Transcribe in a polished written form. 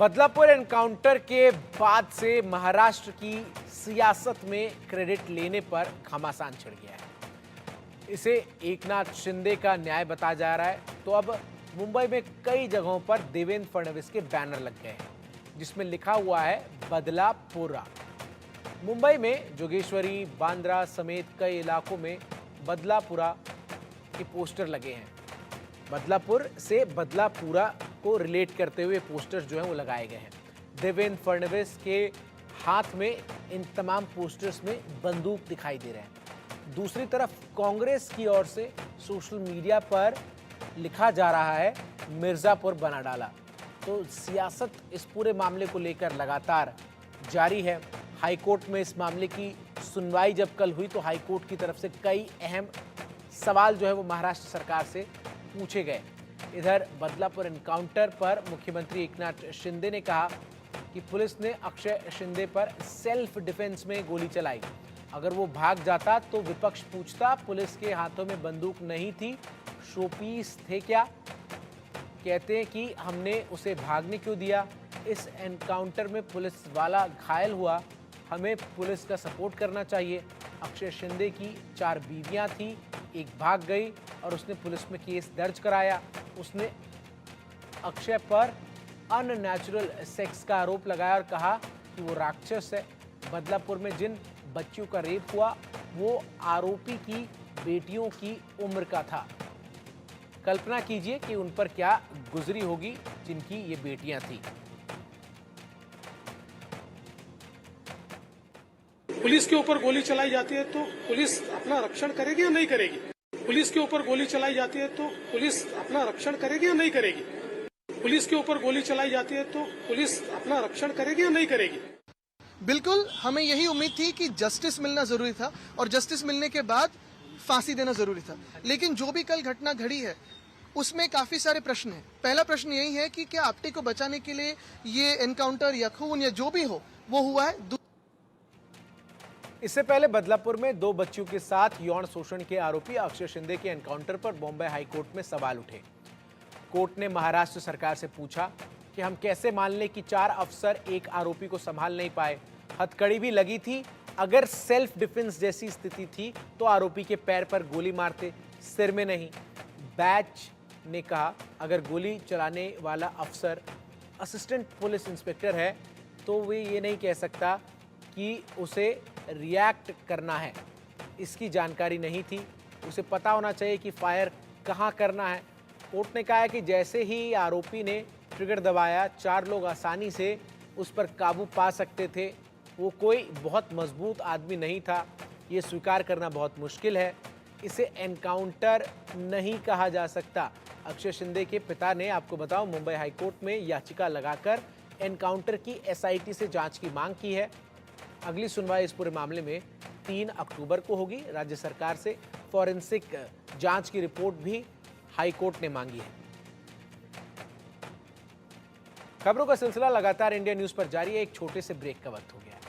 Badlapur encounter के बाद से महाराष्ट्र की सियासत में क्रेडिट लेने पर घमासान छिड़ गया है। इसे एकनाथ शिंदे का न्याय बताया जा रहा है। तो अब मुंबई में कई जगहों पर देवेंद्र फडणवीस के बैनर लग गए हैं जिसमें लिखा हुआ है बदलापुरा। मुंबई में जोगेश्वरी, बांद्रा समेत कई इलाकों में बदलापुरा के पोस्टर लगे हैं। बदलापुर से बदलापुरा को रिलेट करते हुए पोस्टर्स जो हैं वो लगाए गए हैं। देवेंद्र फडणवीस के हाथ में इन तमाम पोस्टर्स में बंदूक दिखाई दे रहे हैं। दूसरी तरफ कांग्रेस की ओर से सोशल मीडिया पर लिखा जा रहा है मिर्जापुर बना डाला। तो सियासत इस पूरे मामले को लेकर लगातार जारी है। हाईकोर्ट में इस मामले की सुनवाई जब कल हुई तो हाईकोर्ट की तरफ से कई अहम सवाल जो है वो महाराष्ट्र सरकार से पूछे गए। इधर बदलापुर एनकाउंटर पर मुख्यमंत्री एकनाथ शिंदे ने कहा कि पुलिस ने अक्षय शिंदे पर सेल्फ डिफेंस में गोली चलाई। अगर वो भाग जाता तो विपक्ष पूछता पुलिस के हाथों में बंदूक नहीं थी, शोपीस थे क्या? कहते हैं कि हमने उसे भागने क्यों दिया? इस एनकाउंटर में पुलिस वाला घायल हुआ, हमें पुलिस का सपोर्ट करना चाहिए। अक्षय शिंदे की 4 बीवियां थी, एक भाग गई और उसने पुलिस में केस दर्ज कराया। उसने अक्षय पर अननेचुरल सेक्स का आरोप लगाया और कहा कि वो राक्षस है। बदलापुर में जिन बच्चियों का रेप हुआ वो आरोपी की बेटियों की उम्र का था। कल्पना कीजिए कि उन पर क्या गुजरी होगी जिनकी ये बेटियां थी। पुलिस के ऊपर गोली चलाई जाती है तो पुलिस अपना रक्षण करेगी या नहीं करेगी? पुलिस के ऊपर गोली चलाई जाती है तो पुलिस अपना रक्षण करेगी या नहीं करेगी? पुलिस के ऊपर गोली चलाई जाती है तो पुलिस अपना रक्षण करेगी या नहीं करेगी? बिल्कुल, हमें यही उम्मीद थी कि जस्टिस मिलना जरूरी था और जस्टिस मिलने के बाद फांसी देना जरूरी था। लेकिन जो भी कल घटना घड़ी है उसमें काफी सारे प्रश्न हैं। पहला प्रश्न यही है कि क्या आपटे को बचाने के लिए ये एनकाउंटर या खून या जो भी हो वो हुआ है? इससे पहले बदलापुर में 2 बच्चियों के साथ यौन शोषण के आरोपी अक्षय शिंदे के एनकाउंटर पर बॉम्बे हाईकोर्ट में सवाल उठे। कोर्ट ने महाराष्ट्र सरकार से पूछा कि हम कैसे मान लें कि 4 अफसर एक आरोपी को संभाल नहीं पाए? हथकड़ी भी लगी थी। अगर सेल्फ डिफेंस जैसी स्थिति थी तो आरोपी के पैर पर गोली मारते, सिर में नहीं। बैच ने कहा अगर गोली चलाने वाला अफसर असिस्टेंट पुलिस इंस्पेक्टर है तो वे ये नहीं कह सकता कि उसे रिएक्ट करना है। इसकी जानकारी नहीं थी, उसे पता होना चाहिए कि फायर कहाँ करना है। कोर्ट ने कहा है कि जैसे ही आरोपी ने ट्रिगर दबाया 4 लोग आसानी से उस पर काबू पा सकते थे। वो कोई बहुत मजबूत आदमी नहीं था, ये स्वीकार करना बहुत मुश्किल है। इसे एनकाउंटर नहीं कहा जा सकता। अक्षय शिंदे के पिता ने, आपको बताऊं, मुंबई हाईकोर्ट में याचिका लगाकर एनकाउंटर की एसआईटी से जांच की मांग की है। अगली सुनवाई इस पूरे मामले में 3 अक्टूबर को होगी। राज्य सरकार से फॉरेंसिक जांच की रिपोर्ट भी हाईकोर्ट ने मांगी है। खबरों का सिलसिला लगातार इंडिया न्यूज पर जारी है। एक छोटे से ब्रेक का वक्त हो गया है।